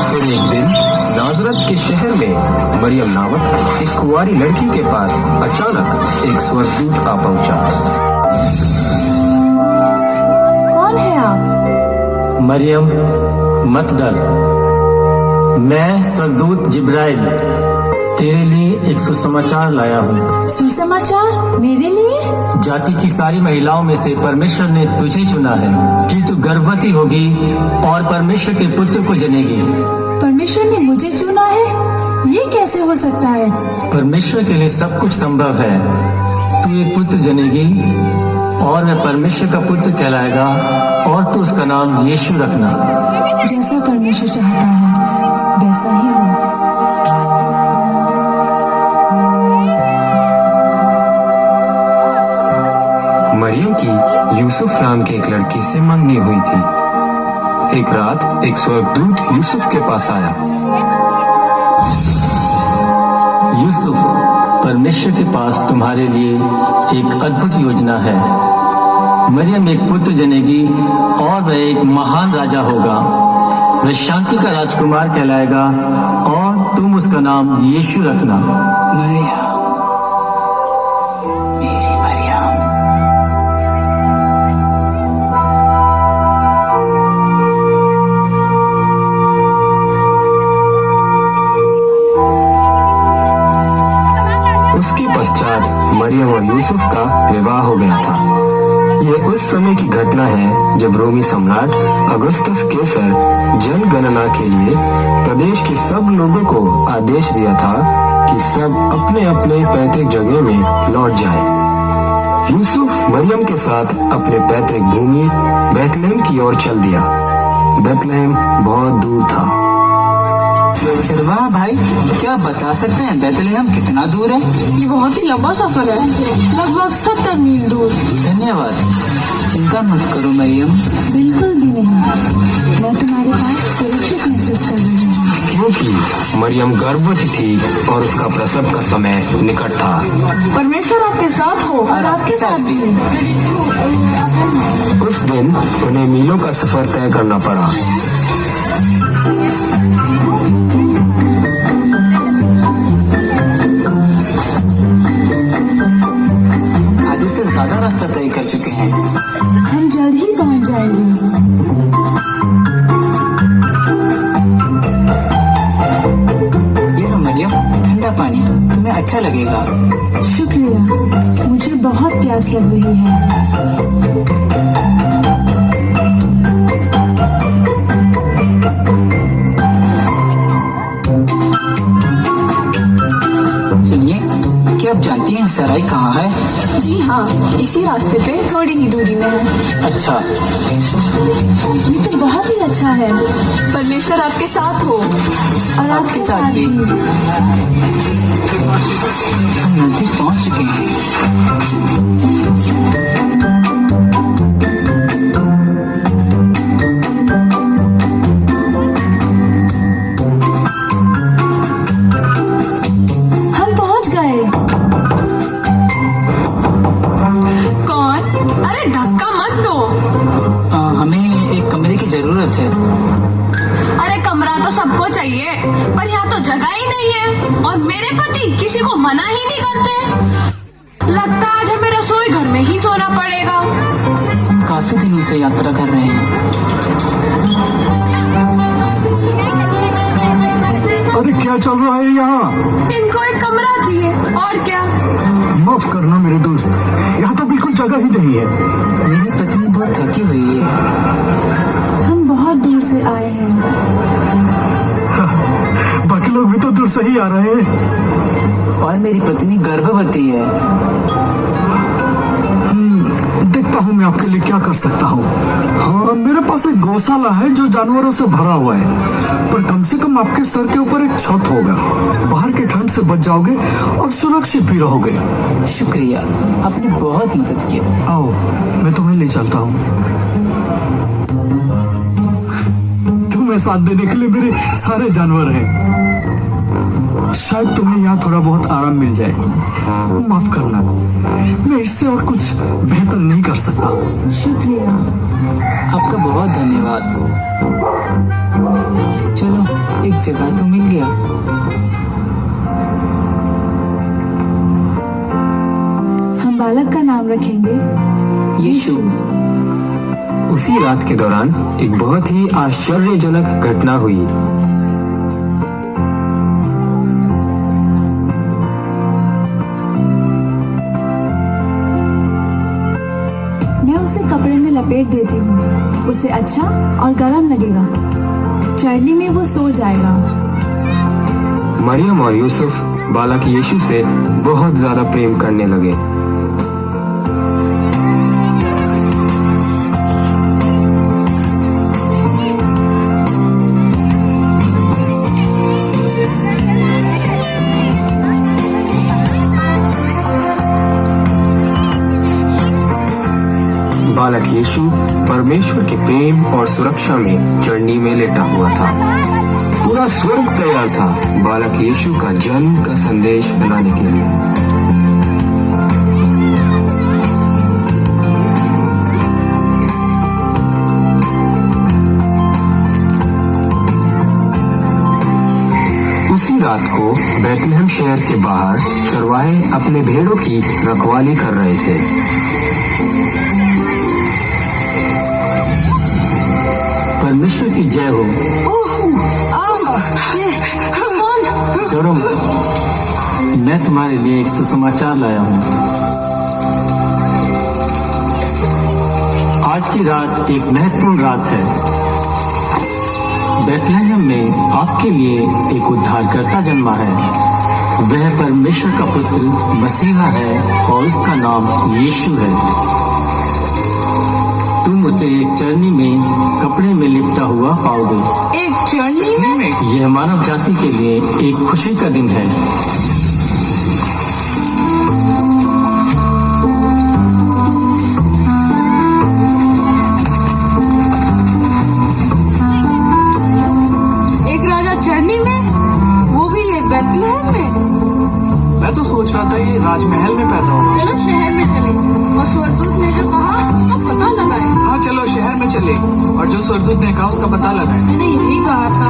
फिर एक दिन नाजरत के शहर में मरियम नामक एक कुंवारी लड़की के पास अचानक एक स्वर्गदूत आ पहुंचा। कौन है आप? मरियम, मत डर, मैं स्वर्गदूत जिब्राइल तेरे लिए एक सुसमाचार लाया हूँ। सुसमाचार? मेरे लिए? जाति की सारी महिलाओं में से परमेश्वर ने तुझे चुना है कि तू गर्भवती होगी और परमेश्वर के पुत्र को जनेगी। परमेश्वर ने मुझे चुना है? ये कैसे हो सकता है? परमेश्वर के लिए सब कुछ संभव है। तू एक पुत्र जनेगी और वह परमेश्वर का पुत्र कहलाएगा और तू उसका नाम यीशु रखना। जैसा परमेश्वर चाहता है वैसा ही हो। मरियम की यूसुफ नाम के एक लड़के से मंगनी हुई थी। एक रात एक स्वर्गदूत यूसुफ के पास आया। यूसुफ, परमेश्वर के पास तुम्हारे लिए एक अद्भुत योजना है। मरियम एक पुत्र जनेगी और वह एक महान राजा होगा। वह शांति का राजकुमार कहलाएगा और तुम उसका नाम यीशु रखना। मरियम, मेरी मरियम। उसके पश्चात मरियम और यूसुफ का विवाह हो गया था। यह उस समय की घटना है जब रोमी सम्राट अगुस्तस केसर जनगणना के लिए प्रदेश के सब लोगों को आदेश दिया था कि सब अपने अपने पैतृक जगह में लौट जाएं। यूसुफ मरियम के साथ अपने पैतृक भूमि बैतलहम की ओर चल दिया। बैतलहम बहुत दूर था। वाह भाई, क्या बता सकते हैं बैतलहम कितना दूर है? ये बहुत ही लंबा सफर है, लगभग 70 मील दूर। धन्यवाद, चिंता मत करो मरियम। बिल्कुल भी नहीं, मैं तुम्हारे पास सुरक्षित महसूस कर रही हूँ। क्योंकि मरियम गर्भवती थी और उसका प्रसव का समय निकट था। परमेश्वर आपके साथ हो और आपके साथ भी। उस दिन उन्हें मीलों का सफर तय करना पड़ा। आधे से ज्यादा रास्ता तय कर चुके हैं। हम जल्द ही पहुँच जाएंगे। ये लो मरियम, ठंडा पानी, तुम्हें अच्छा लगेगा। शुक्रिया, मुझे बहुत प्यास लग रही है। सुनिए, क्या आप जानती हैं सराय कहाँ है? जी हाँ, इसी रास्ते पे थोड़ी ही दूरी में है। अच्छा, ये तो बहुत ही अच्छा है। परमेश्वर आपके साथ हो और आपके साथ भी। हम नजदीक पहुँच चुके हैं। हम पहुँच गए। कौन? अरे धक्का मत दो। हमें एक कमरे की जरूरत है। अरे कमरा तो सबको चाहिए, पर यहाँ तो जगह ही नहीं है और मेरे पति किसी को मना ही नहीं करते। लगता आज हमें रसोई घर में ही सोना पड़ेगा। हम काफी दिनों से यात्रा कर रहे हैं। अरे क्या चल रहा है यहाँ? इनको एक कमरा चाहिए और क्या। माफ करना मेरे दोस्त, यहाँ तो बिल्कुल जगह ही नहीं है। मेरी पत्नी बहुत थकी हुई है। हम बहुत दूर से आए हैं। बाकी लोग भी तो दूर से ही आ रहे हैं। और मेरी पत्नी गर्भवती है। देखता हूँ मैं आपके लिए क्या कर सकता हूँ। हाँ, मेरे पास एक गौशाला है जो जानवरों से भरा हुआ है, पर कम से कम आपके सर के ऊपर एक छत होगा। बाहर के ठंड से बच जाओगे और सुरक्षित भी रहोगे। शुक्रिया, आपने बहुत मदद की। आओ, मैं तुम्हें ले चलता हूँ। तुम्हें साथ देने के लिए मेरे सारे जानवर हैं। शायद तुम्हें यहाँ थोड़ा बहुत आराम मिल जाए। माफ करना, मैं इससे और कुछ बेहतर नहीं कर सकता। शुक्रिया। आपका बहुत धन्यवाद। चलो, एक जगह तो मिल गया। हम बालक का नाम रखेंगे यीशु। उसी रात के दौरान एक बहुत ही आश्चर्यजनक घटना हुई। मैं उसे कपड़े में लपेट देती हूँ। उसे अच्छा और गर्म लगेगा। चढ़नी में वो सो जाएगा। मरियम और यूसुफ बालक यीशु से बहुत ज्यादा प्रेम करने लगे। बालक यीशु परमेश्वर के प्रेम और सुरक्षा में चढ़नी में लेटा हुआ था। पूरा स्वर्ग तैयार था बालक यीशु का जन्म का संदेश फैलाने के लिए। उसी रात को बैतलहम शहर के बाहर चरवाहे अपने भेड़ों की रखवाली कर रहे थे। परमेश्वर की जय हो। चलो, मैं तुम्हारे लिए एक सुसमाचार लाया हूँ। आज की रात एक महत्वपूर्ण रात है। बैतलहम में आपके लिए एक उद्धारकर्ता जन्मा है। वह परमेश्वर का पुत्र मसीहा है और उसका नाम यीशु है। तुम उसे एक चरनी में कपड़े में लिपटा हुआ पाओगे। एक चढ़नी में? यह मानव जाति के लिए एक खुशी का दिन है। एक राजा चढ़नी में, वो भी ये बैतलहम में। मैं तो सोच रहा था ये राजमहल में पैदा होगा। चलो शहर में चले और स्वर्गदूत ने जो कहा उसका पता लगाए। हाँ चलो शहर में चले और जो स्वर्गदूत ने कहा उसका पता लगाए। मैंने यही कहा था।